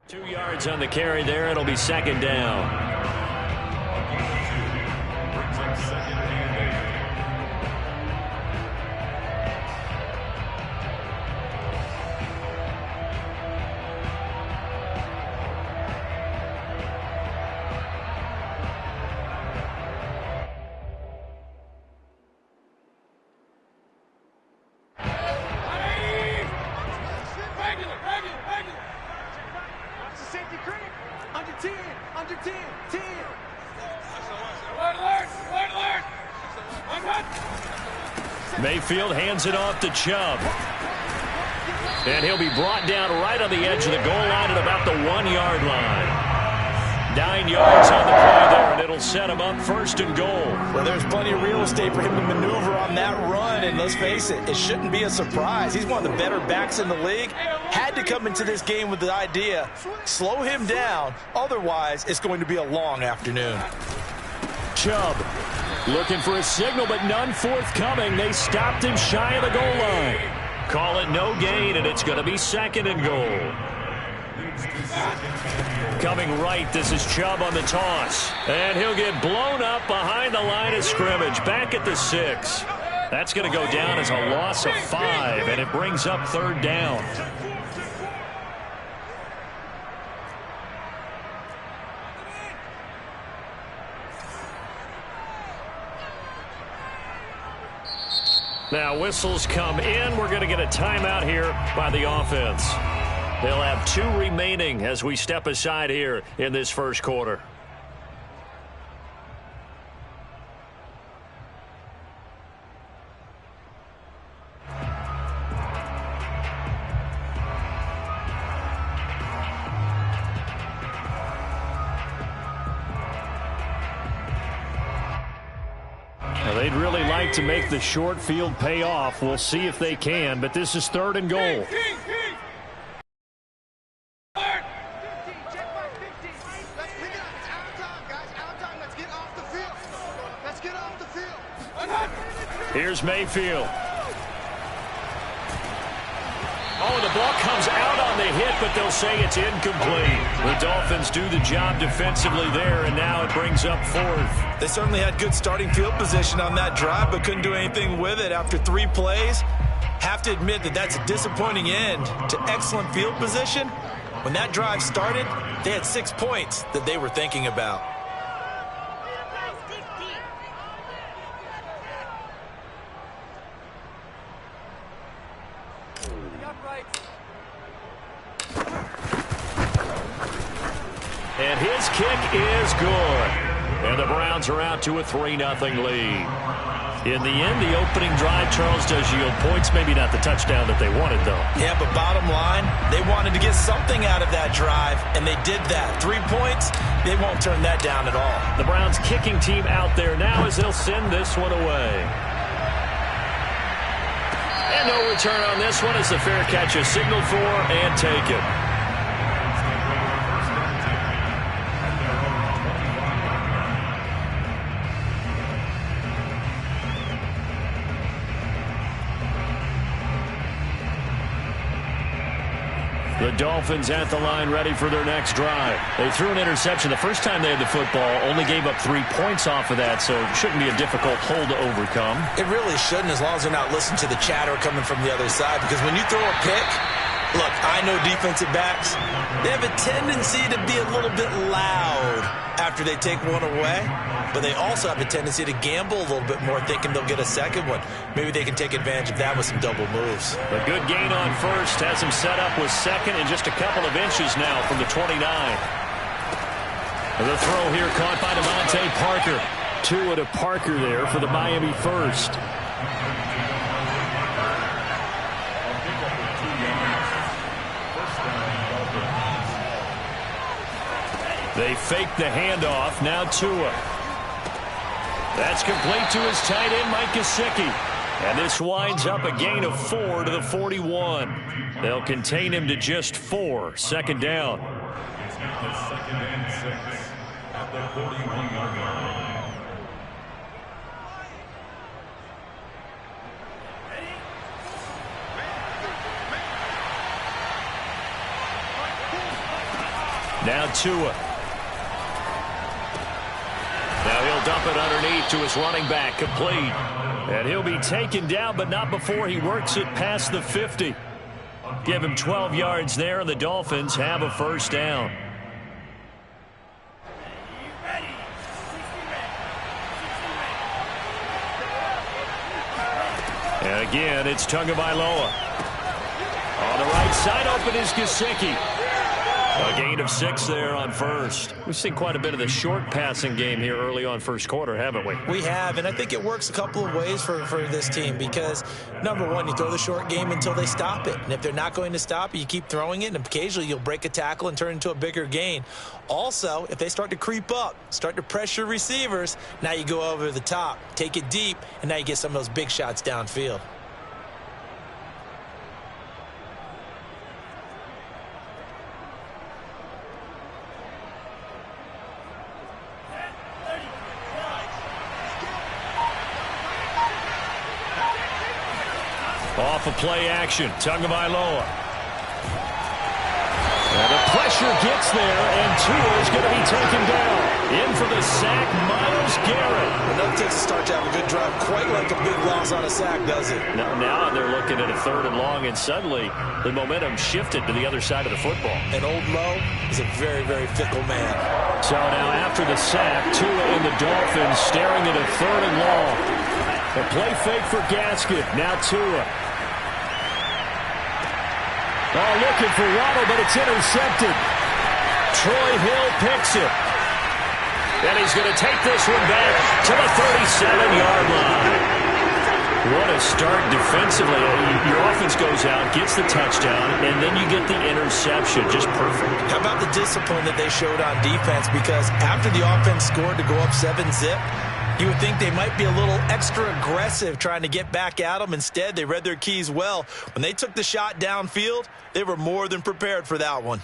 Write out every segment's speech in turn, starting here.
2 yards on the carry there. It'll be second down. Mayfield hands it off to Chubb. And he'll be brought down right on the edge of the goal line at about the 1-yard line. 9 yards on the play there, and it'll set him up first and goal. Well, there's plenty of real estate for him to maneuver on that run, and let's face it, it shouldn't be a surprise. He's one of the better backs in the league. Had to come into this game with the idea, slow him down, otherwise it's going to be a long afternoon. Chubb looking for a signal, but none forthcoming. They stopped him shy of the goal line. Call it no gain, and it's going to be second and goal. Coming right, this is Chubb on the toss. And he'll get blown up behind the line of scrimmage, back at the 6. That's going to go down as a loss of 5, and it brings up third down. Now whistles come in. We're going to get a timeout here by the offense. They'll have 2 remaining as we step aside here in this first quarter. They'd really like to make the short field pay off. We'll see if they can, but this is third and goal. Here's Mayfield. Oh, the ball comes out on the hit, but they'll say it's incomplete. The Dolphins do the job defensively there, and now it brings up fourth. They certainly had good starting field position on that drive, but couldn't do anything with it after 3 plays. Have to admit that that's a disappointing end to excellent field position. When that drive started, they had 6 points that they were thinking about. And his kick is good. And the Browns are out to a 3-0 lead. In the end, the opening drive, Charles, does yield points. Maybe not the touchdown that they wanted, though. Yeah, but bottom line, they wanted to get something out of that drive, and they did that. 3 points, they won't turn that down at all. The Browns kicking team out there now as they'll send this one away. And no return on this one as the fair catch is signaled for and taken. The Dolphins at the line ready for their next drive. They threw an interception the first time they had the football, only gave up 3 points off of that, so it shouldn't be a difficult hole to overcome. It really shouldn't, as long as they're not listening to the chatter coming from the other side, because when you throw a pick, look, I know defensive backs, they have a tendency to be a little bit loud after they take one away, but they also have a tendency to gamble a little bit more, thinking they'll get a second one. Maybe they can take advantage of that with some double moves. A good gain on first has him set up with second and just a couple of inches now from the 29. The throw here caught by Devontae Parker. Tua to Parker there for the Miami first. They fake the handoff. Now Tua. That's complete to his tight end, Mike Gesicki. And this winds up a gain of 4 to the 41. They'll contain him to just 4. Second down. Second and 6 at the 41-yard line. Now Tua. Now he'll dump it underneath to his running back, complete. And he'll be taken down, but not before he works it past the 50. Give him 12 yards there, and the Dolphins have a first down. And again, it's Tagovailoa. On the right side, open is Gesicki. A gain of 6 there on first. We've seen quite a bit of the short passing game here early on first quarter, haven't we? We have, and I think it works a couple of ways for this team because, number one, you throw the short game until they stop it. And if they're not going to stop it, you keep throwing it, and occasionally you'll break a tackle and turn it into a bigger gain. Also, if they start to creep up, start to pressure receivers, now you go over the top, take it deep, and now you get some of those big shots downfield. Off of play action, Tagovailoa. And the pressure gets there, and Tua is going to be taken down. In for the sack, Myles Garrett. Enough takes to start to have a good drive, quite like a big loss on a sack, does it? Now they're looking at a 3rd and long, and suddenly the momentum shifted to the other side of the football. And Old Mo is a very, very fickle man. So now after the sack, Tua and the Dolphins staring at a 3rd and long. A play fake for Gaskin. Now Tua. Oh, looking for Waddle, but it's intercepted. Troy Hill picks it. And he's going to take this one back to the 37-yard line. What a start defensively. Your offense goes out, gets the touchdown, and then you get the interception. Just perfect. How about the discipline that they showed on defense? Because after the offense scored to go up 7-zip, you would think they might be a little extra aggressive trying to get back at them. Instead, they read their keys well. When they took the shot downfield, they were more than prepared for that one.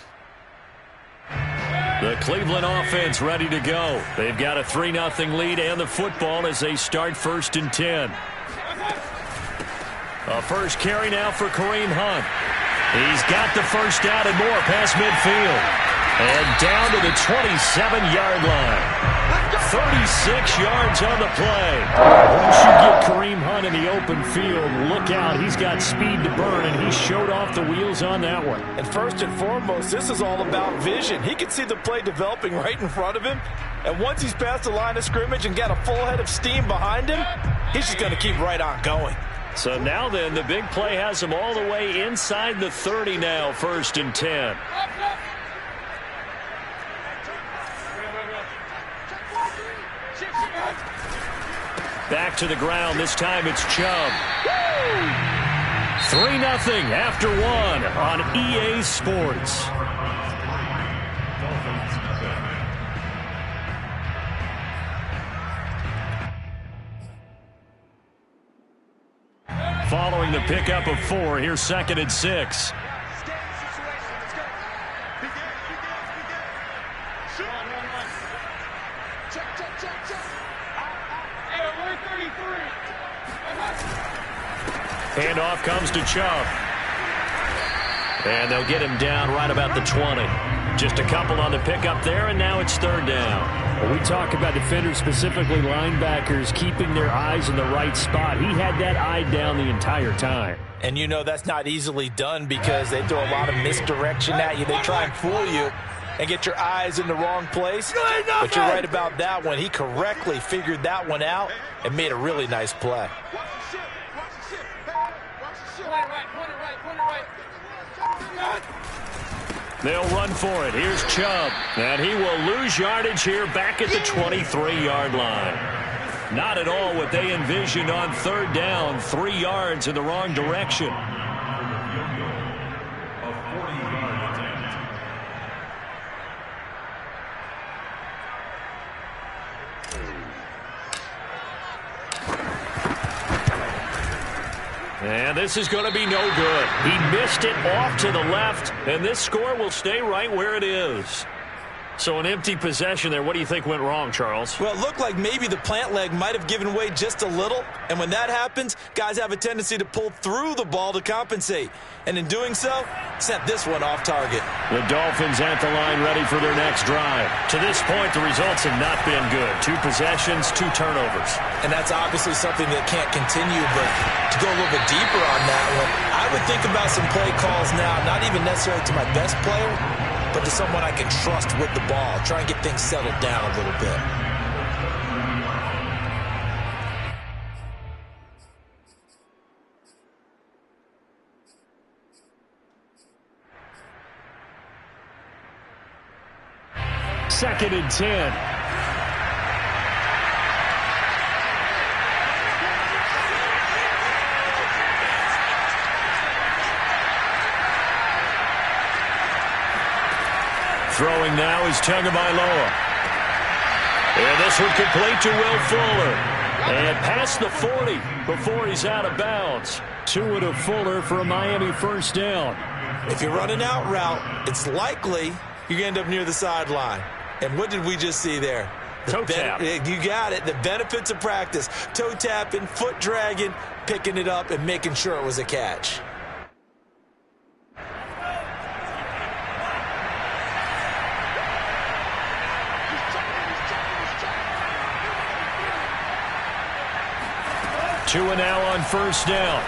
The Cleveland offense ready to go. They've got a 3-0 lead and the football as they start 1st and 10. A first carry now for Kareem Hunt. He's got the first down and more past midfield. And down to the 27-yard line. 36 yards on the play. Once you get Kareem Hunt in the open field, look out. He's got speed to burn, and he showed off the wheels on that one. And first and foremost, this is all about vision. He can see the play developing right in front of him. And once he's past the line of scrimmage and got a full head of steam behind him, he's just going to keep right on going. So now then, the big play has him all the way inside the 30 now, 1st and 10. Back to the ground. This time it's Chubb. 3-0 after 1 on EA Sports. Following the pickup of 4, here's 2nd and 6. Handoff comes to Chubb. And they'll get him down right about the 20. Just a couple on the pickup there, and now it's 3rd down. When we talk about defenders, specifically linebackers, keeping their eyes in the right spot, he had that eye down the entire time. And you know that's not easily done because they throw a lot of misdirection at you. They try and fool you and get your eyes in the wrong place. But you're right about that one. He correctly figured that one out and made a really nice play. They'll run for it. Here's Chubb. And he will lose yardage here back at the 23-yard line. Not at all what they envisioned on 3rd down. 3 yards in the wrong direction. And this is going to be no good. He missed it off to the left, and this score will stay right where it is. So an empty possession there. What do you think went wrong, Charles? Well, it looked like maybe the plant leg might have given way just a little. And when that happens, guys have a tendency to pull through the ball to compensate. And in doing so, sent this one off target. The Dolphins at the line ready for their next drive. To this point, the results have not been good. 2 possessions, 2 turnovers. And that's obviously something that can't continue. But to go a little bit deeper on that one, I would think about some play calls now, not even necessarily to my best player, but to someone I can trust with the ball. Try and get things settled down a little bit. Second and 10. Throwing now is Tagovailoa. And this one complete to Will Fuller. And past the 40 before he's out of bounds. 2 to Fuller for a Miami first down. If you're running out route, it's likely you're going to end up near the sideline. And what did we just see there? Toe tap. You got it. The benefits of practice. Toe tapping, foot dragging, picking it up, and making sure it was a catch. Two and now on first down.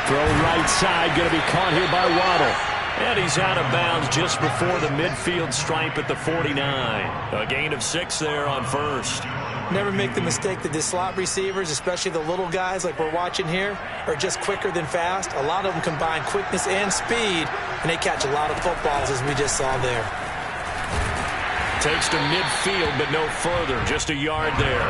Throw right side, going to be caught here by Waddle. And he's out of bounds just before the midfield stripe at the 49. A gain of 6 there on first. Never make the mistake that the slot receivers, especially the little guys like we're watching here, are just quicker than fast. A lot of them combine quickness and speed, and they catch a lot of footballs, as we just saw there. Takes to midfield, but no further. Just a yard there.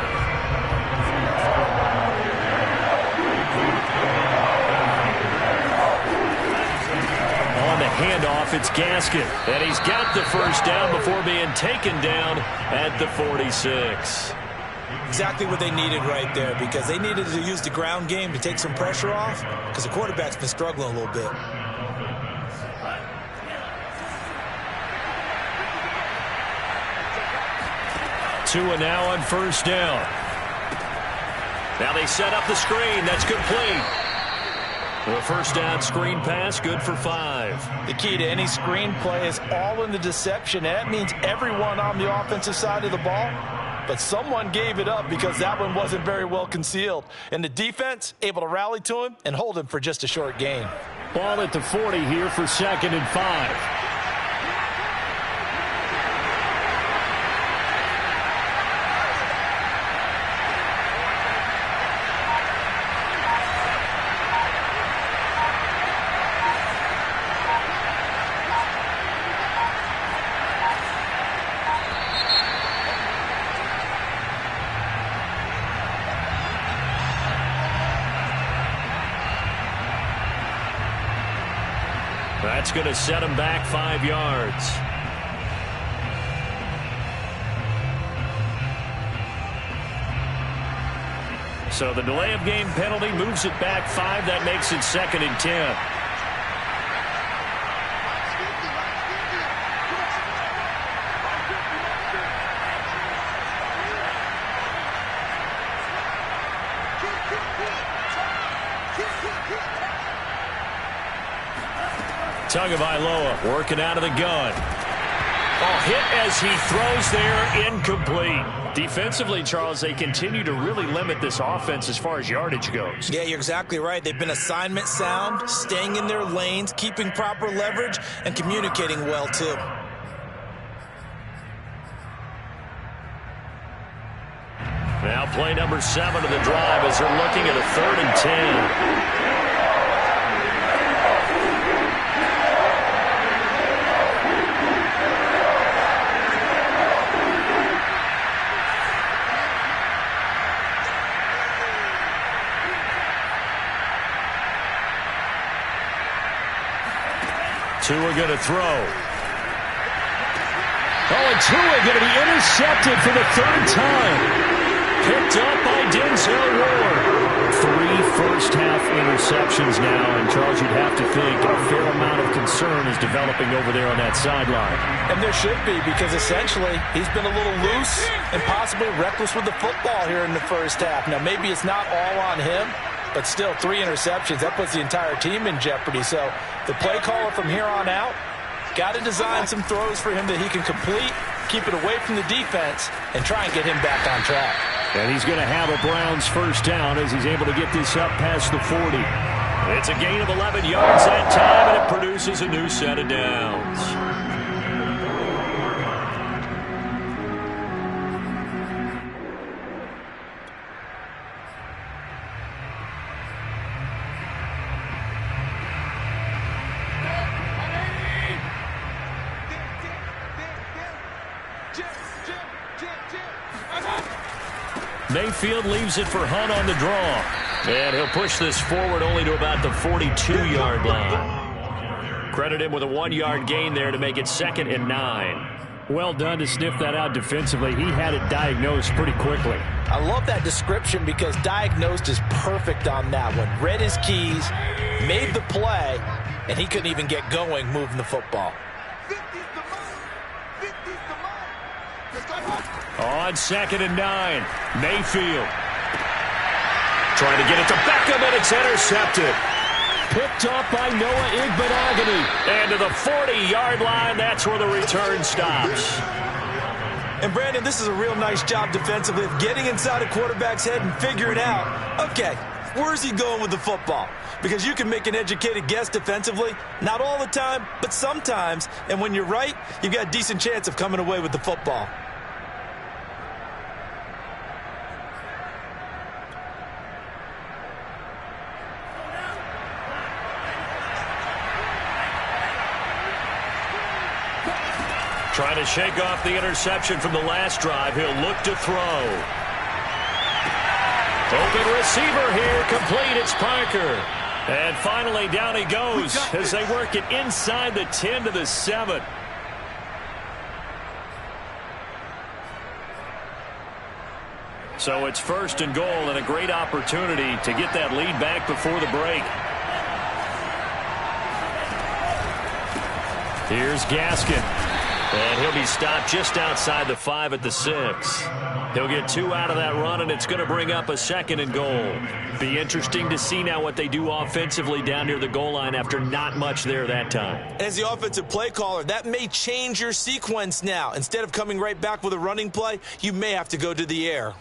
On the handoff, it's Gaskin. And he's got the first down before being taken down at the 46. Exactly what they needed right there, because they needed to use the ground game to take some pressure off, because the quarterback's been struggling a little bit. Two and now on first down. Now they set up the screen. That's complete. The first down screen pass, good for 5. The key to any screen play is all in the deception. And that means everyone on the offensive side of the ball. But someone gave it up because that one wasn't very well concealed. And the defense able to rally to him and hold him for just a short gain. Ball at the 40 here for 2nd and 5. That's going to set him back 5 yards. So the delay of game penalty moves it back 5. That makes it 2nd and 10. Tagovailoa working out of the gun. Oh, hit as he throws there, incomplete. Defensively, Charles, they continue to really limit this offense as far as yardage goes. Yeah, you're exactly right. They've been assignment sound, staying in their lanes, keeping proper leverage, and communicating well, too. Now play number 7 of the drive as they're looking at a 3rd and 10. Tua going to throw. Oh, and Tua going to be intercepted for the 3rd time. Picked up by Denzel Ward. 3 first-half interceptions now, and Charles, you'd have to think a fair amount of concern is developing over there on that sideline. And there should be, because essentially he's been a little loose and possibly reckless with the football here in the first half. Now, maybe it's not all on him, but still 3 interceptions. That puts the entire team in jeopardy. So the play caller from here on out got to design some throws for him that he can complete, keep it away from the defense, and try and get him back on track. And he's going to have a Browns first down as he's able to get this up past the 40. It's a gain of 11 yards that time, and it produces a new set of downs. Mayfield leaves it for Hunt on the draw. And he'll push this forward only to about the 42-yard line. Credit him with a 1-yard gain there to make it 2nd and 9. Well done to sniff that out defensively. He had it diagnosed pretty quickly. I love that description because diagnosed is perfect on that one. Read his keys, made the play, and he couldn't even get going moving the football. On 2nd and 9, Mayfield. Trying to get it to Beckham, and it's intercepted. Picked up by Noah Igbenogany. And to the 40-yard line, that's where the return stops. And, Brandon, this is a real nice job defensively of getting inside a quarterback's head and figuring out, okay, where's he going with the football? Because you can make an educated guess defensively, not all the time, but sometimes. And when you're right, you've got a decent chance of coming away with the football. Trying to shake off the interception from the last drive. He'll look to throw. Open receiver here. Complete. It's Parker. And finally down he goes as they work it inside the 10 to the 7. So it's 1st and goal and a great opportunity to get that lead back before the break. Here's Gaskin. And he'll be stopped just outside the 5 at the 6. He'll get 2 out of that run, and it's going to bring up a 2nd and goal. Be interesting to see now what they do offensively down near the goal line after not much there that time. As the offensive play caller, that may change your sequence now. Instead of coming right back with a running play, you may have to go to the air.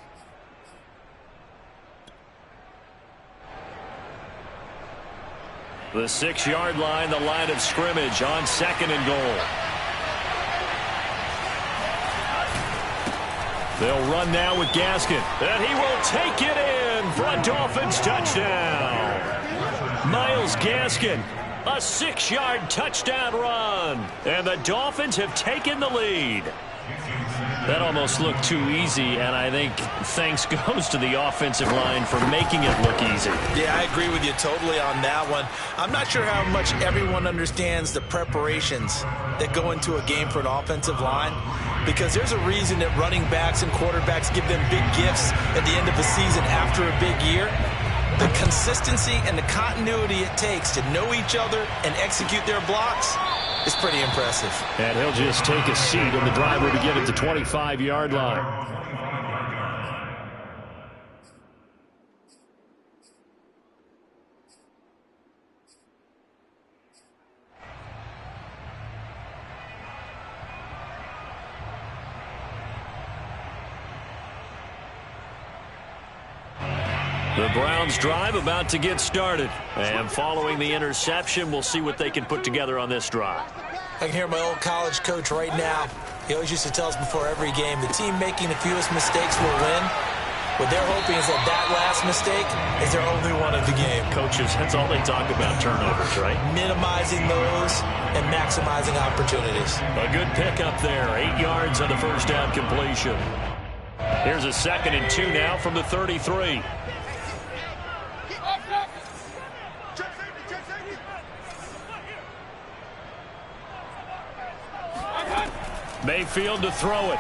The 6-yard line, the line of scrimmage on 2nd and goal. They'll run now with Gaskin. And he will take it in for a Dolphins touchdown. Myles Gaskin, a 6-yard touchdown run. And the Dolphins have taken the lead. That almost looked too easy, and I think thanks goes to the offensive line for making it look easy. Yeah, I agree with you totally on that one. I'm not sure how much everyone understands the preparations that go into a game for an offensive line, because there's a reason that running backs and quarterbacks give them big gifts at the end of the season after a big year. The consistency and the continuity it takes to know each other and execute their blocks is pretty impressive. And he'll just take a seat in the driver to get at the 25-yard line. The Browns drive about to get started. And following the interception, we'll see what they can put together on this drive. I can hear my old college coach right now. He always used to tell us before every game, the team making the fewest mistakes will win. What they're hoping is that that last mistake is their only one of the game. Coaches, that's all they talk about, turnovers, right? Minimizing those and maximizing opportunities. A good pickup there. 8 yards on the first down completion. Here's a 2nd and 2 now from the 33. Mayfield to throw it.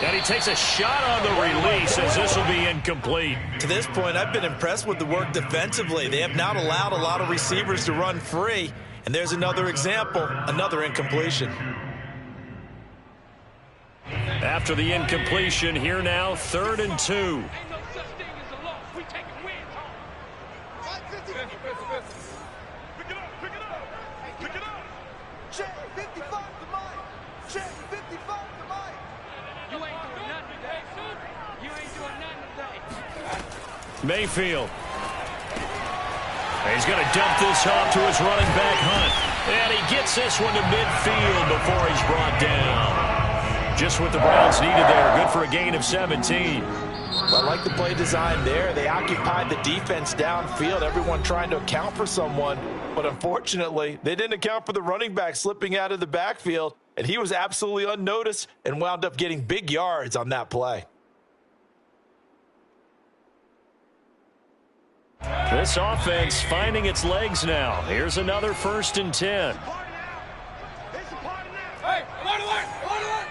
And he takes a shot on the release as this will be incomplete. To this point, I've been impressed with the work defensively. They have not allowed a lot of receivers to run free. And there's another example, another incompletion. After the incompletion, here now, 3rd and 2. Mayfield. He's going to dump this off to his running back, Hunt. And he gets this one to midfield before he's brought down. Just what the Browns needed there. Good for a gain of 17. Well, I like the play design there. They occupied the defense downfield, everyone trying to account for someone. But unfortunately, they didn't account for the running back slipping out of the backfield. And he was absolutely unnoticed and wound up getting big yards on that play. This offense finding its legs now. Here's another 1st and 10. Hey, alert, alert, alert, alert.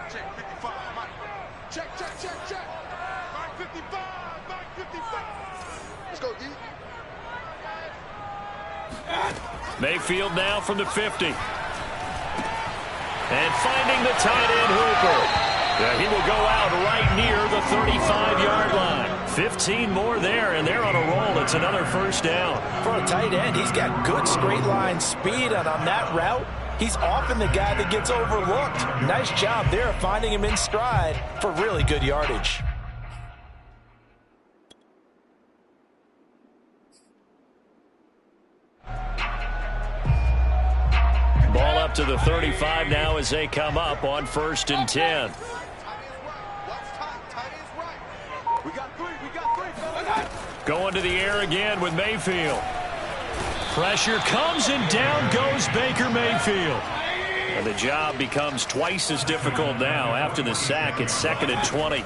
Check 55, Mike. Check. Mike 55, Mike 55. Let's go, D. Mayfield now from the 50. And finding the tight end Hooper. He will go out right near the 35-yard line. 15 more there, and they're on a roll. It's another 1st down. For a tight end, he's got good straight line speed, and on that route, he's often the guy that gets overlooked. Nice job there finding him in stride for really good yardage. Ball up to the 35 now as they come up on 1st and 10. Going to the air again with Mayfield. Pressure comes and down goes Baker Mayfield. And the job becomes twice as difficult now after the sack. It's 2nd and 20.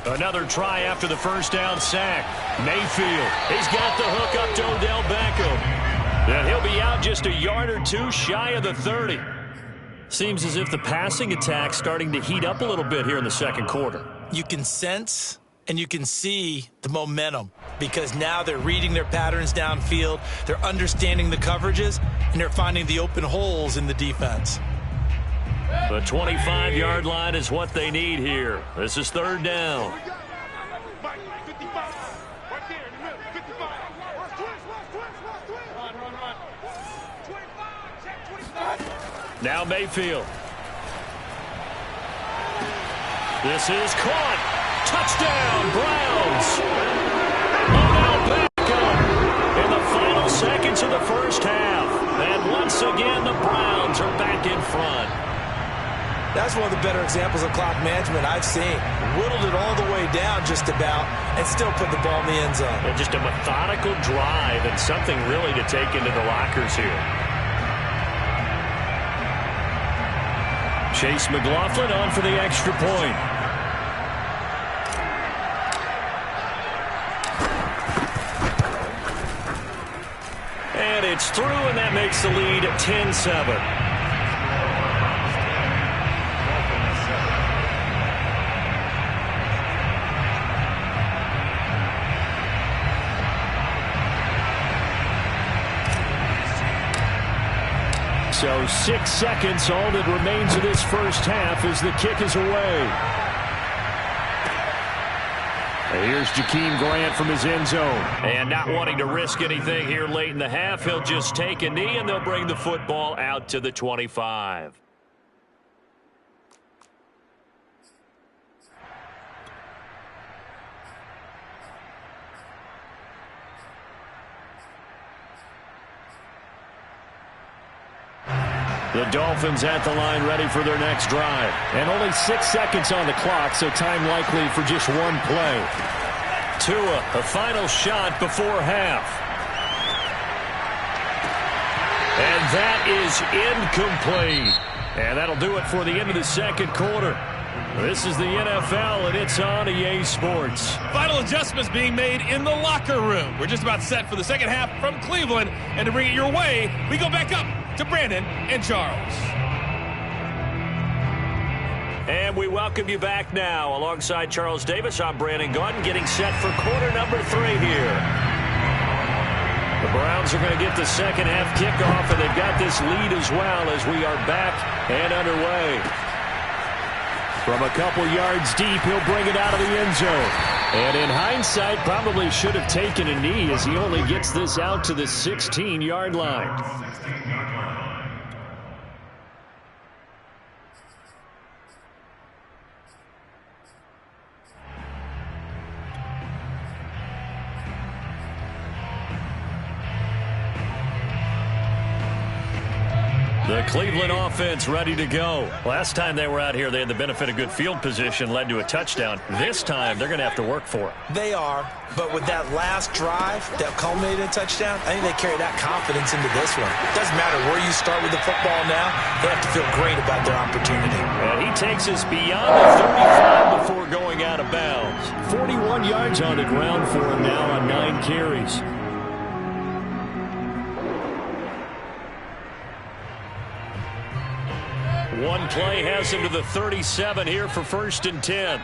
Another try after the 1st down sack. Mayfield, he's got the hook up to Odell Beckham. And he'll be out just a yard or two shy of the 30. Seems as if the passing attack's starting to heat up a little bit here in the 2nd quarter. You can sense and you can see the momentum because now they're reading their patterns downfield, they're understanding the coverages, and they're finding the open holes in the defense. The 25-yard line is what they need here. This is 3rd down. Now Mayfield. This is caught. Touchdown, Browns. Odell Beckham in the final seconds of the 1st half. And once again, the Browns are back in front. That's one of the better examples of clock management I've seen. Whittled it all the way down just about and still put the ball in the end zone. And just a methodical drive and something really to take into the lockers here. Chase McLaughlin on for the extra point. And it's through, and that makes the lead 10-7. So 6 seconds, all that remains of this 1st half as the kick is away. Here's Jakeem Grant from his end zone. And not wanting to risk anything here late in the half, he'll just take a knee and they'll bring the football out to the 25. The Dolphins at the line ready for their next drive. And only 6 seconds on the clock, so time likely for just one play. Tua, a final shot before half. And that is incomplete. And that'll do it for the end of the 2nd quarter. This is the NFL, and it's on EA Sports. Final adjustments being made in the locker room. We're just about set for the 2nd half from Cleveland. And to bring it your way, we go back up to Brandon and Charles. And we welcome you back now. Alongside Charles Davis, I'm Brandon Gaudin, getting set for quarter number 3 here. The Browns are going to get the second half kickoff, and they've got this lead as well as we are back and underway. From a couple yards deep, he'll bring it out of the end zone. And in hindsight, probably should have taken a knee as he only gets this out to the 16-yard line. The Cleveland offense ready to go. Last time they were out here, they had the benefit of good field position, led to a touchdown. This time, they're going to have to work for it. They are, but with that last drive that culminated in a touchdown, I think they carry that confidence into this one. It doesn't matter where you start with the football now. They have to feel great about their opportunity. And he takes us beyond the 35 before going out of bounds. 41 yards on the ground for him now on 9 carries. One play has him to the 37 here for 1st and 10.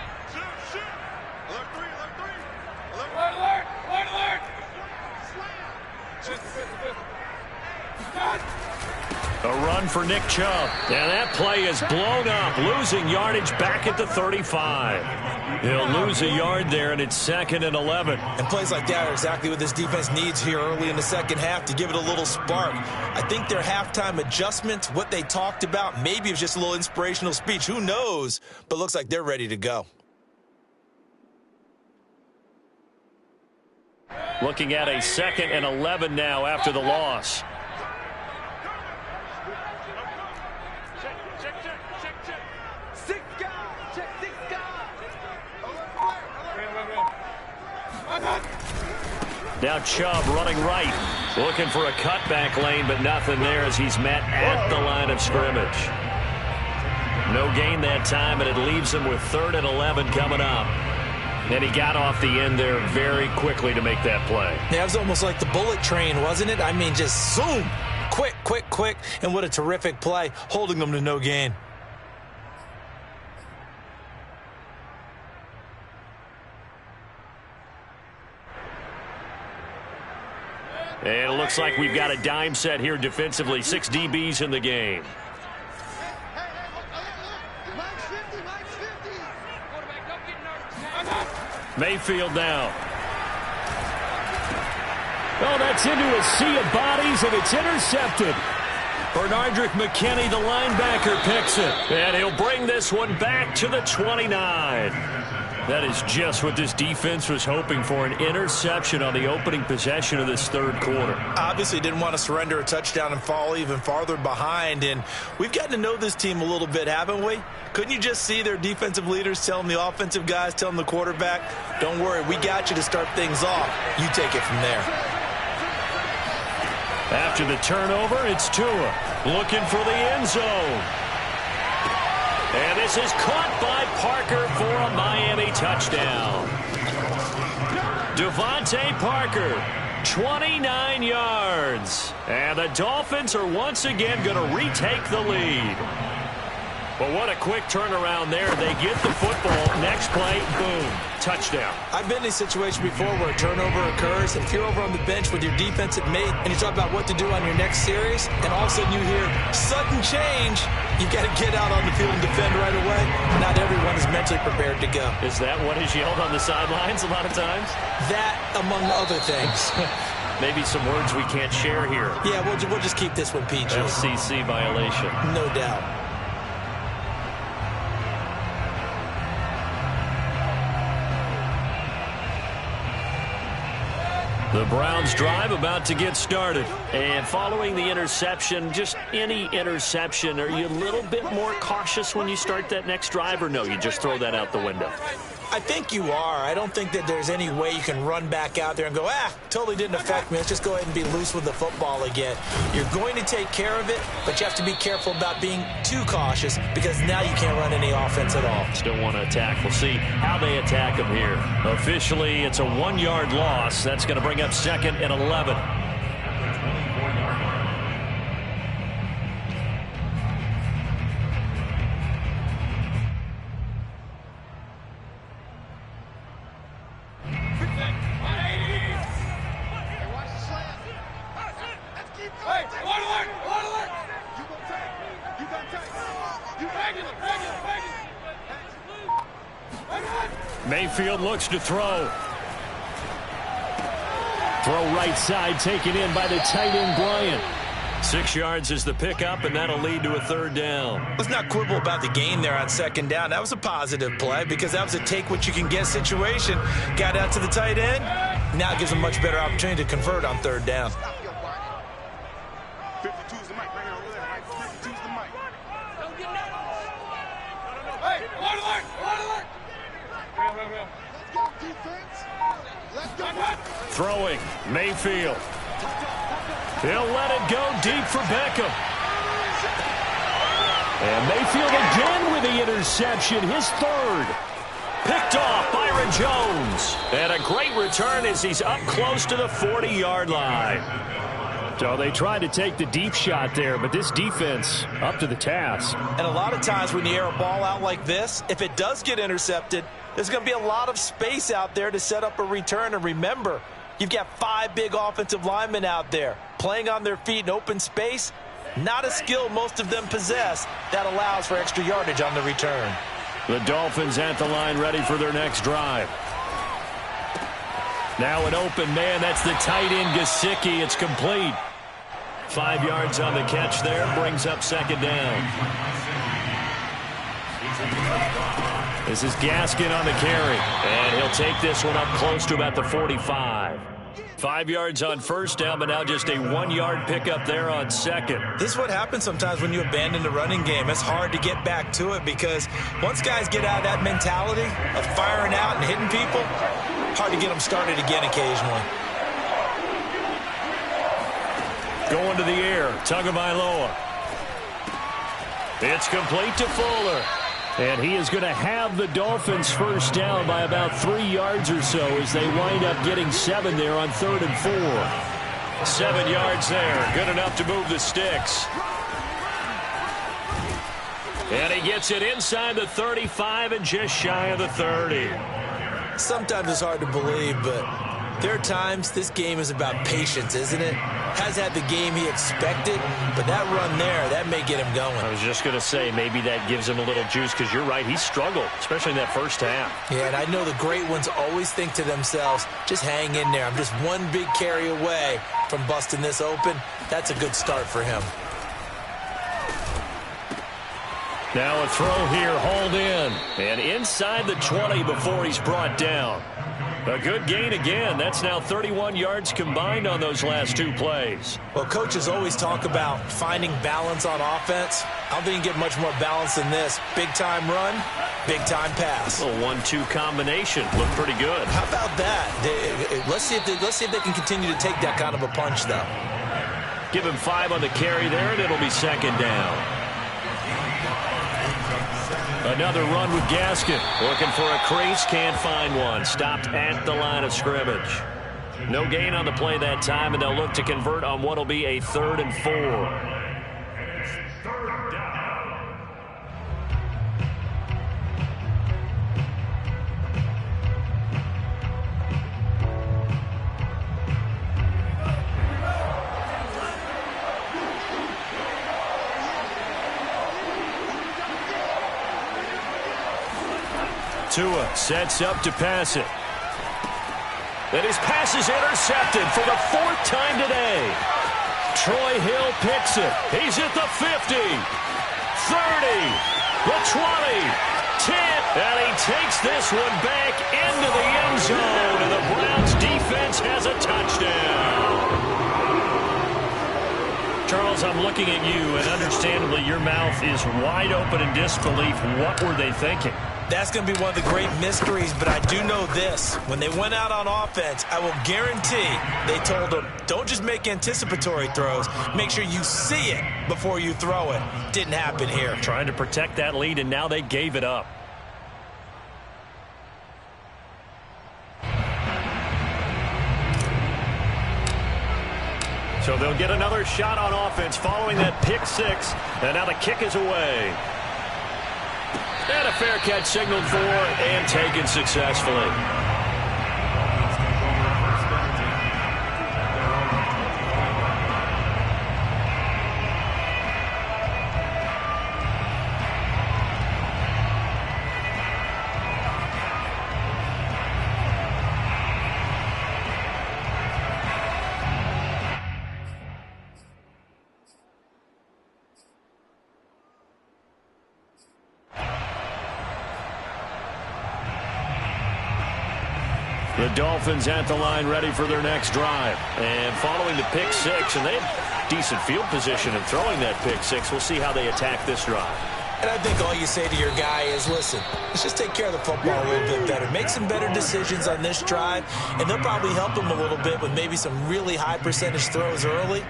A run for Nick Chubb. And that play is blown up, losing yardage back at the 35. He'll lose a yard there, and it's 2nd and 11. And plays like that are exactly what this defense needs here early in the second half to give it a little spark. I think their halftime adjustment, what they talked about, maybe it was just a little inspirational speech. Who knows? But looks like they're ready to go. Looking at a 2nd and 11 now after the loss. Now Chubb running right, looking for a cutback lane, but nothing there as he's met at the line of scrimmage. No gain that time, and it leaves him with 3rd and 11 coming up. And he got off the end there very quickly to make that play. Yeah, it was almost like the bullet train, wasn't it? I mean, just zoom, quick, quick, quick, and what a terrific play, holding them to no gain. And it looks like we've got a dime set here defensively. 6 DBs in the game. Mayfield now. Oh, that's into a sea of bodies, and it's intercepted. Bernardrick McKinney, the linebacker, picks it. And he'll bring this one back to the 29. That is just what this defense was hoping for, an interception on the opening possession of this 3rd quarter. Obviously didn't want to surrender a touchdown and fall even farther behind, and we've gotten to know this team a little bit, haven't we? Couldn't you just see their defensive leaders telling the offensive guys, telling the quarterback, don't worry, we got you to start things off. You take it from there. After the turnover, it's Tua looking for the end zone. And this is caught by Parker for a Miami touchdown. Devontae Parker, 29 yards. And the Dolphins are once again going to retake the lead. But what a quick turnaround there. They get the football. Next play, boom, touchdown. I've been in a situation before where a turnover occurs. If you're over on the bench with your defensive mate and you talk about what to do on your next series, and all of a sudden you hear sudden change, you've got to get out on the field and defend right away. Not everyone is mentally prepared to go. Is that what is yelled on the sidelines a lot of times? That, among other things. Maybe some words we can't share here. Yeah, we'll just keep this one PG. FCC violation. No doubt. The Browns drive about to get started. And following the interception, just any interception, are you a little bit more cautious when you start that next drive, or no, you just throw that out the window? I think you are. I don't think that there's any way you can run back out there and go, totally didn't affect me. Let's just go ahead and be loose with the football again. You're going to take care of it, but you have to be careful about being too cautious because now you can't run any offense at all. Still want to attack. We'll see how they attack them here. Officially, it's a 1-yard loss. That's going to bring up 2nd and 11. Mayfield looks to throw. Throw right side taken in by the tight end Bryant. 6 yards is the pickup, and that'll lead to a third down. Let's not quibble about the gain there on second down. That was a positive play because that was a take-what-you-can-get situation. Got out to the tight end. Now it gives them a much better opportunity to convert on third down. 52's the mic right here over there. Right? 52's the mic. Don't get that. Hey, alert! Let's go, defense. Let's go. Throwing, Mayfield. He'll let it go deep for Beckham. And Mayfield again with the interception, his third. Picked off Byron Jones. And a great return as he's up close to the 40-yard line. So they tried to take the deep shot there, but this defense up to the task. And a lot of times when you air a ball out like this, if it does get intercepted, there's going to be a lot of space out there to set up a return. And remember, you've got 5 big offensive linemen out there playing on their feet in open space. Not a skill most of them possess that allows for extra yardage on the return. The Dolphins at the line ready for their next drive. Now an open man. That's the tight end Gesicki. It's complete. 5 yards on the catch there. Brings up second down. This is Gaskin on the carry. And he'll take this one up close to about the 45. 5 yards on first down, but now just a 1-yard pickup there on second. This is what happens sometimes when you abandon the running game. It's hard to get back to it because once guys get out of that mentality of firing out and hitting people, hard to get them started again occasionally. Going to the air, Tagovailoa. It's complete to Fuller. And he is going to have the Dolphins first down by about 3 yards or so as they wind up getting 7 there on 3rd and 4. 7 yards there. Good enough to move the sticks. And he gets it inside the 35 and just shy of the 30. Sometimes it's hard to believe, but there are times this game is about patience, isn't it? Has had the game he expected, but that run there, that may get him going. I was just going to say, maybe that gives him a little juice because you're right, he struggled, especially in that first half. Yeah, and I know the great ones always think to themselves, just hang in there. I'm just one big carry away from busting this open. That's a good start for him. Now a throw here, hauled in. And inside the 20 before he's brought down. A good gain again. That's now 31 yards combined on those last 2 plays. Well, coaches always talk about finding balance on offense. I don't think you can get much more balance than this. Big-time run, big-time pass. A 1-2 combination. Looked pretty good. How about that? Let's see if they can continue to take that kind of a punch, though. Give him 5 on the carry there, and it'll be second down. Another run with Gaskin. Looking for a crease, can't find one. Stopped at the line of scrimmage. No gain on the play that time, and they'll look to convert on what will be a 3rd and 4. Tua sets up to pass it. And his pass is intercepted for the 4th time today. Troy Hill picks it. He's at the 50, 30, the 20, 10. And he takes this one back into the end zone. And the Browns defense has a touchdown. Charles, I'm looking at you, and understandably your mouth is wide open in disbelief. What were they thinking? That's going to be one of the great mysteries, but I do know this. When they went out on offense, I will guarantee they told them, don't just make anticipatory throws. Make sure you see it before you throw it. Didn't happen here. Trying to protect that lead, and now they gave it up. So they'll get another shot on offense following that pick 6, and now the kick is away. And a fair catch signaled for and taken successfully. The Dolphins at the line ready for their next drive. And following the pick six, and they have decent field position in throwing that pick six. We'll see how they attack this drive. And I think all you say to your guy is, listen, let's just take care of the football a little bit better. Make some better decisions on this drive, and they'll probably help him a little bit with maybe some really high percentage throws early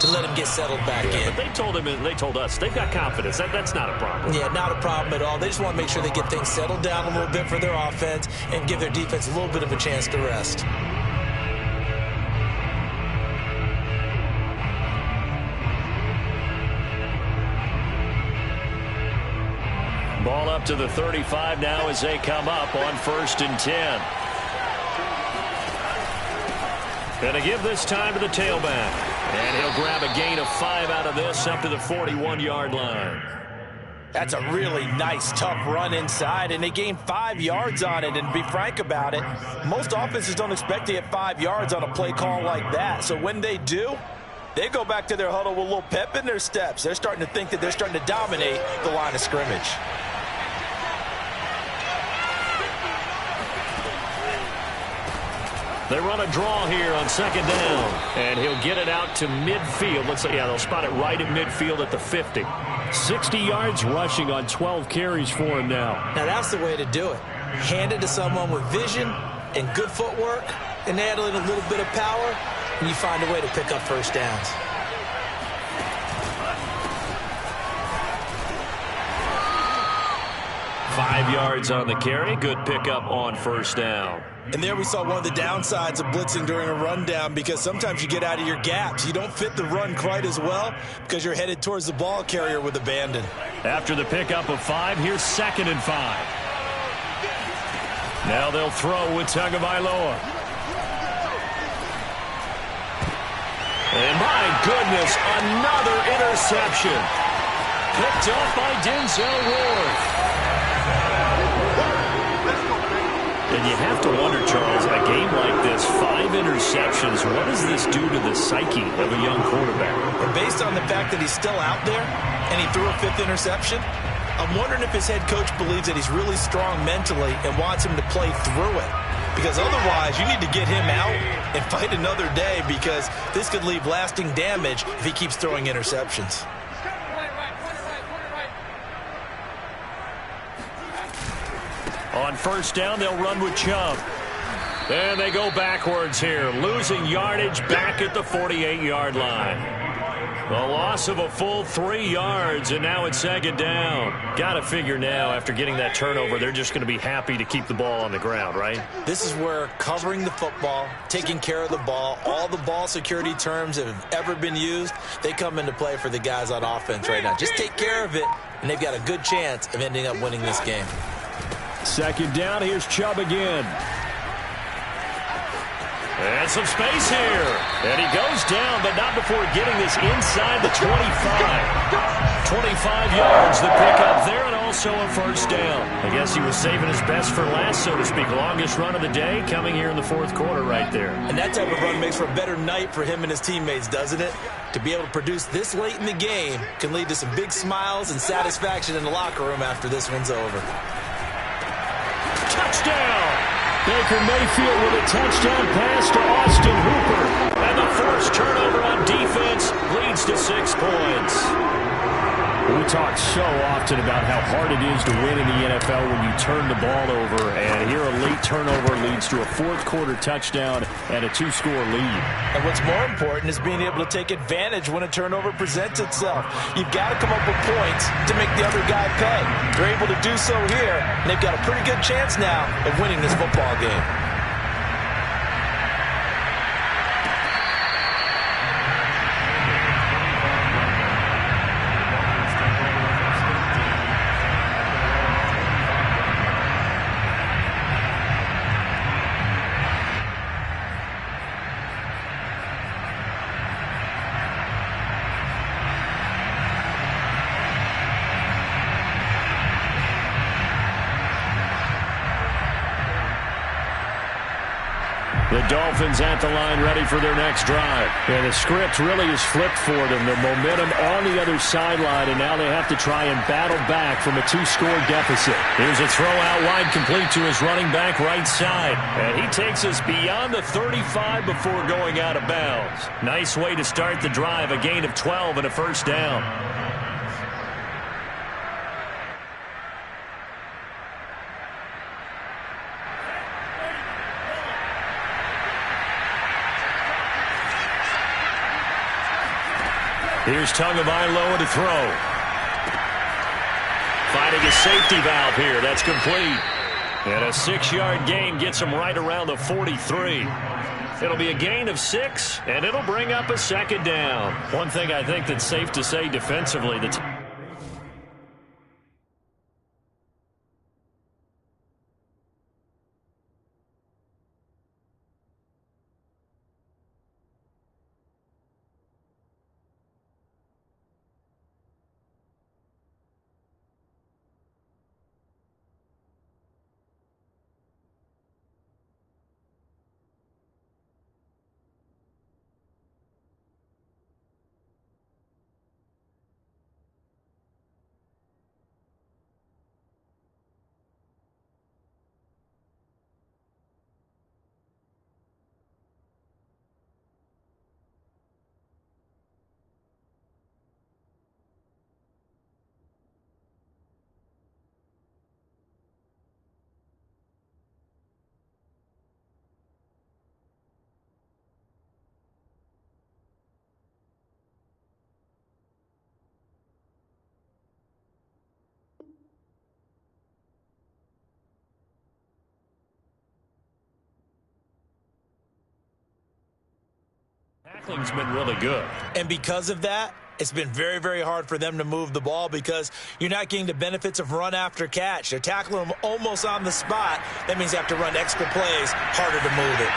to let him get settled back in. But they told him, and they told us, they've got confidence. That's not a problem. Yeah, not a problem at all. They just want to make sure they get things settled down a little bit for their offense and give their defense a little bit of a chance to rest. Ball up to the 35 now as they come up on 1st and 10. Going to give this time to the tailback. And he'll grab a gain of 5 out of this up to the 41-yard line. That's a really nice, tough run inside, and they gained 5 yards on it. And to be frank about it, most offenses don't expect to get 5 yards on a play call like that. So when they do, they go back to their huddle with a little pep in their steps. They're starting to think that they're starting to dominate the line of scrimmage. They run a draw here on 2nd down, and he'll get it out to midfield. Let's say, yeah, they'll spot it right at midfield at the 50. 60 yards rushing on 12 carries for him now. Now that's the way to do it. Hand it to someone with vision and good footwork, and add in a little bit of power, and you find a way to pick up first downs. Five yards on the carry. Good pickup on 1st down. And there we saw one of the downsides of blitzing during a rundown, because sometimes you get out of your gaps. You don't fit the run quite as well because you're headed towards the ball carrier with abandon. After the pickup of 5, here's 2nd and 5. Now they'll throw with Tagovailoa. And my goodness, another interception. Picked off by Denzel Ward. And you have to wonder, Charles, a game like this, 5 interceptions, what does this do to the psyche of a young quarterback? And based on the fact that he's still out there and he threw a 5th interception, I'm wondering if his head coach believes that he's really strong mentally and wants him to play through it. Because otherwise, you need to get him out and fight another day, because this could leave lasting damage if he keeps throwing interceptions. On 1st down, they'll run with Chubb. And they go backwards here, losing yardage back at the 48-yard line. The loss of a full 3 yards, and now it's 2nd down. Got to figure now, after getting that turnover, they're just going to be happy to keep the ball on the ground, right? This is where covering the football, taking care of the ball, all the ball security terms that have ever been used, they come into play for the guys on offense right now. Just take care of it, and they've got a good chance of ending up winning this game. 2nd down, here's Chubb again. And some space here. And he goes down, but not before getting this inside the 25. 25 yards, the pickup there, and also a 1st down. I guess he was saving his best for last, so to speak. Longest run of the day coming here in the 4th quarter right there. And that type of run makes for a better night for him and his teammates, doesn't it? To be able to produce this late in the game can lead to some big smiles and satisfaction in the locker room after this one's over. Touchdown! Baker Mayfield with a touchdown pass to Austin Hooper. And the first turnover on defense leads to 6 points. We talk so often about how hard it is to win in the NFL when you turn the ball over. And here a late turnover leads to a 4th quarter touchdown and a 2-score lead. And what's more important is being able to take advantage when a turnover presents itself. You've got to come up with points to make the other guy pay. They're able to do so here, and they've got a pretty good chance now of winning this football game. The Dolphins at the line ready for their next drive. And the script really is flipped for them. The momentum on the other sideline, and now they have to try and battle back from a 2-score deficit. Here's a throw out wide complete to his running back right side. And he takes us beyond the 35 before going out of bounds. Nice way to start the drive, a gain of 12 and a first down. Here's Tagovailoa to throw. Finding a safety valve here. That's complete. And a 6-yard gain gets him right around the 43. It'll be a gain of 6, and it'll bring up a second down. One thing I think that's safe to say defensively, that's tackling's been really good. And because of that, it's been very, very hard for them to move the ball because you're not getting the benefits of run after catch. They're tackling them almost on the spot. That means you have to run extra plays, harder to move it.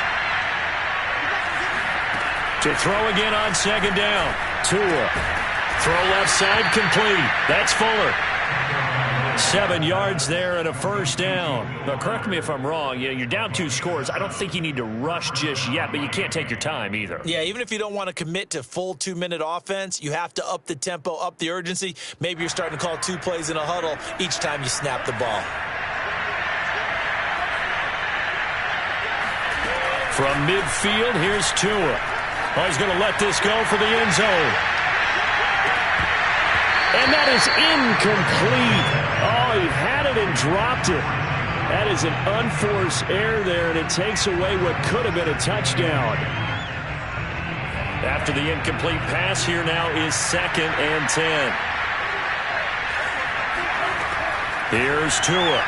To throw again on second down. Tua. Throw left side complete. That's Fuller. 7 yards there and a first down. Now, correct me if I'm wrong. You're down 2 scores. I don't think you need to rush just yet, but you can't take your time either. Yeah, even if you don't want to commit to full 2-minute offense, you have to up the tempo, up the urgency. Maybe you're starting to call 2 plays in a huddle each time you snap the ball. From midfield, here's Tua. Oh, he's going to let this go for the end zone. And that is incomplete. Oh, he had it and dropped it. That is an unforced error there, and it takes away what could have been a touchdown. After the incomplete pass, here now is 2nd and 10. Here's Tua.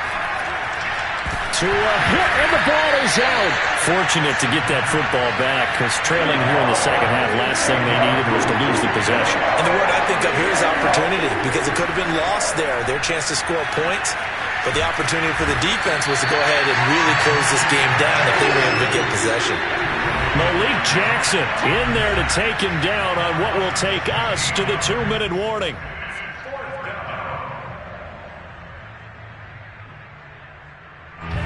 Tua hit, and the ball is out. Fortunate to get that football back because trailing here in the second half, last thing they needed was to lose the possession. And the word I think of here is opportunity because it could have been lost there, their chance to score points. But the opportunity for the defense was to go ahead and really close this game down if they were able to get possession. Malik Jackson in there to take him down on what will take us to the 2-minute warning.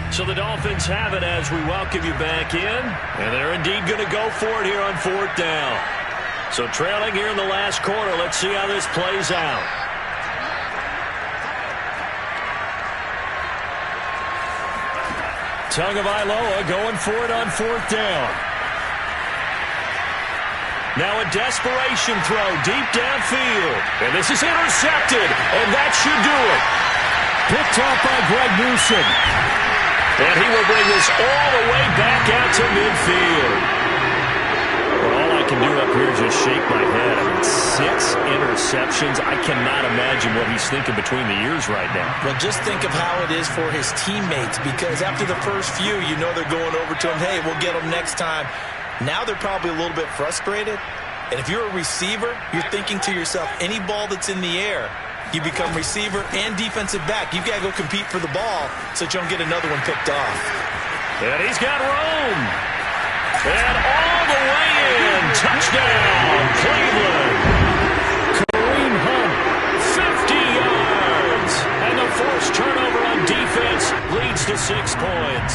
So the Dolphins have it as we welcome you back in. And they're indeed going to go for it here on 4th down. So trailing here in the last quarter. Let's see how this plays out. Tagovailoa going for it on 4th down. Now a desperation throw deep downfield. And this is intercepted. And that should do it. Picked off by Greg Newsom. And he will bring this all the way back out to midfield. Well, all I can do up here is just shake my head. I mean, 6 interceptions. I cannot imagine what he's thinking between the ears right now. Well, just think of how it is for his teammates because after the first few, you know they're going over to him, hey, we'll get him next time. Now they're probably a little bit frustrated. And if you're a receiver, you're thinking to yourself, any ball that's in the air, you become receiver and defensive back. You've got to go compete for the ball so that you don't get another one picked off. And he's got room. And all the way in. Touchdown, Cleveland. Kareem Hunt, 50 yards. And the forced turnover on defense leads to 6 points.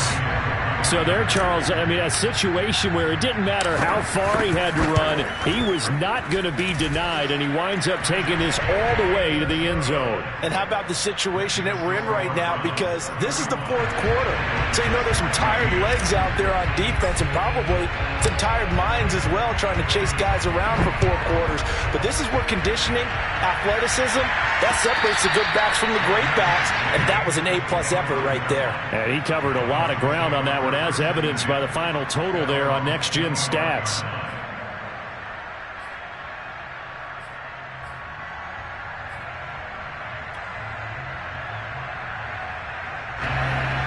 so there, Charles. I mean, a situation where it didn't matter how far he had to run. He was not going to be denied, and he winds up taking this all the way to the end zone. And how about the situation that we're in right now? Because this is the fourth quarter. So you know there's some tired legs out there on defense and probably some tired minds as well trying to chase guys around for 4 quarters. But this is where conditioning, athleticism, that separates the good backs from the great backs. And that was an A-plus effort right there. And he covered a lot of ground on that one, as evidenced by the final total there on Next Gen Stats.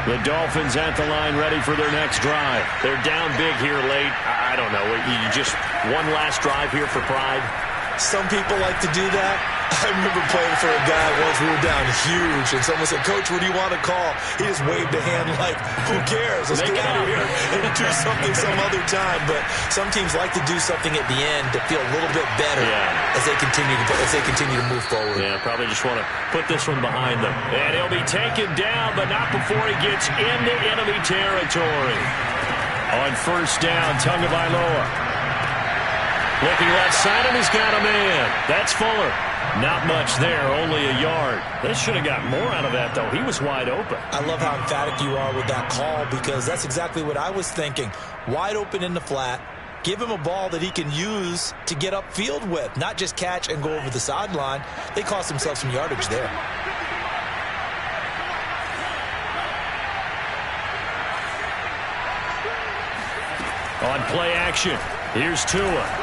The Dolphins at the line ready for their next drive. They're down big here late. I don't know. You just one last drive here for pride. Some people like to do that. I remember playing for a guy once. We were down huge, and someone said, "Coach, what do you want to call?" He just waved a hand like, "Who cares? Let's get out of here and do something some other time." But some teams like to do something at the end to feel a little bit better as they continue to move forward. Yeah, probably just want to put this one behind them. And he'll be taken down, but not before he gets into enemy territory. On first down, Tagovailoa. Looking left side, and he's got a man. That's Fuller. Not much there, only a yard. They should have got more out of that, though. He was wide open. I love how emphatic you are with that call, because that's exactly what I was thinking. Wide open in the flat. Give him a ball that he can use to get upfield with, not just catch and go over the sideline. They cost themselves some yardage there. On play action, here's Tua.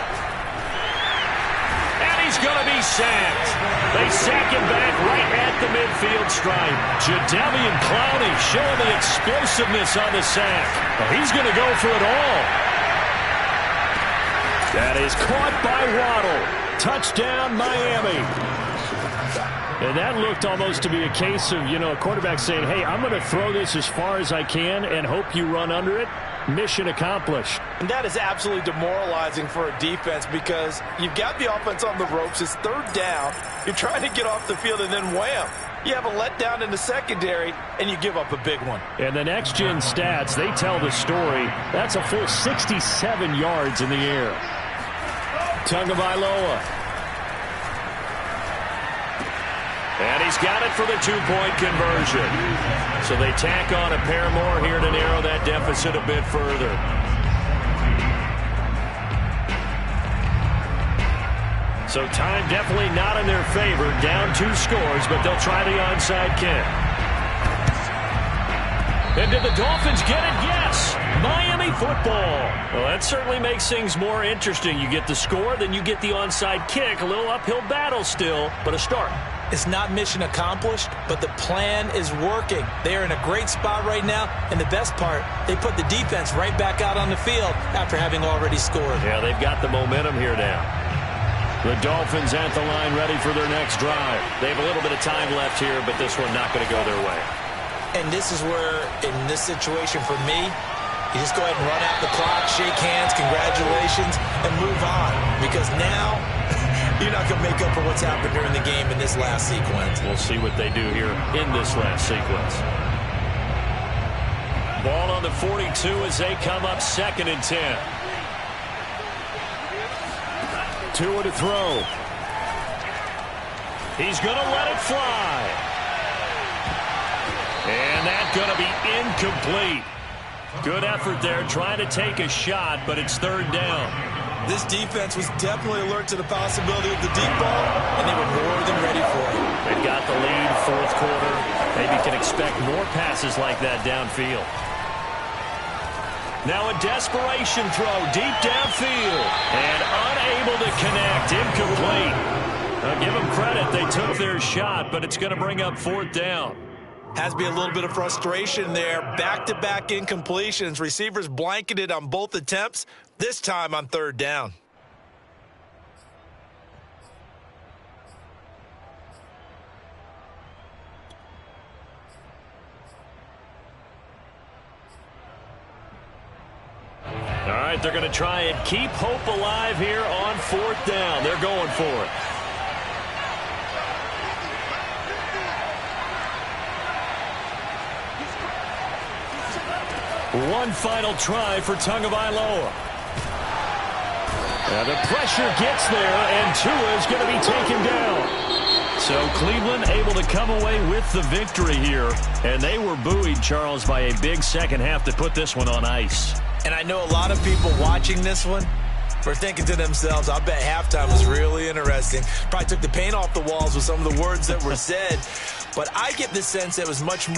He's going to be sacked. They sack him back right at the midfield stripe. Jadeveon Clowney showing the explosiveness on the sack. Well, he's going to go for it all. That is caught by Waddle. Touchdown, Miami. And that looked almost to be a case of, a quarterback saying, hey, I'm going to throw this as far as I can and hope you run under it. Mission accomplished. And that is absolutely demoralizing for a defense, because you've got the offense on the ropes. It's third down. You're trying to get off the field, and then wham, you have a letdown in the secondary, and you give up a big one. And the Next Gen Stats, they tell the story. That's a full 67 yards in the air. Tagovailoa. And he's got it for the two-point conversion. So they tack on a pair more here to narrow that deficit a bit further. So time definitely not in their favor. Down 2 scores, but they'll try the onside kick. And did the Dolphins get it? Yes. Miami football. Well, that certainly makes things more interesting. You get the score, then you get the onside kick. A little uphill battle still, but a start. It's not mission accomplished, but the plan is working. They are in a great spot right now, and the best part, they put the defense right back out on the field after having already scored. Yeah, they've got the momentum here now. The Dolphins at the line ready for their next drive. They have a little bit of time left here, but this one not going to go their way. And this is where, in this situation for me, you just go ahead and run out the clock, shake hands, congratulations, and move on. Because now, you're not going to make up for what's happened during the game in this last sequence. We'll see what they do here in this last sequence. Ball on the 42 as they come up 2nd and 10. Tua to throw. He's going to let it fly. And that's going to be incomplete. Good effort there trying to take a shot, but it's 3rd down. This defense was definitely alert to the possibility of the deep ball, and they were more than ready for it. They've got the lead, 4th quarter. Maybe can expect more passes like that downfield. Now a desperation throw deep downfield, and unable to connect, incomplete. Now give them credit, they took their shot, but it's going to bring up 4th down. Has to be a little bit of frustration there. Back-to-back incompletions. Receivers blanketed on both attempts, this time on 3rd down. All right, they're going to try and keep hope alive here on 4th down. They're going for it. One final try for Tagovailoa. And the pressure gets there, and Tua is going to be taken down. So Cleveland able to come away with the victory here. And they were buoyed, Charles, by a big second half to put this one on ice. And I know a lot of people watching this one were thinking to themselves, I bet halftime was really interesting. Probably took the paint off the walls with some of the words that were said. But I get the sense it was much more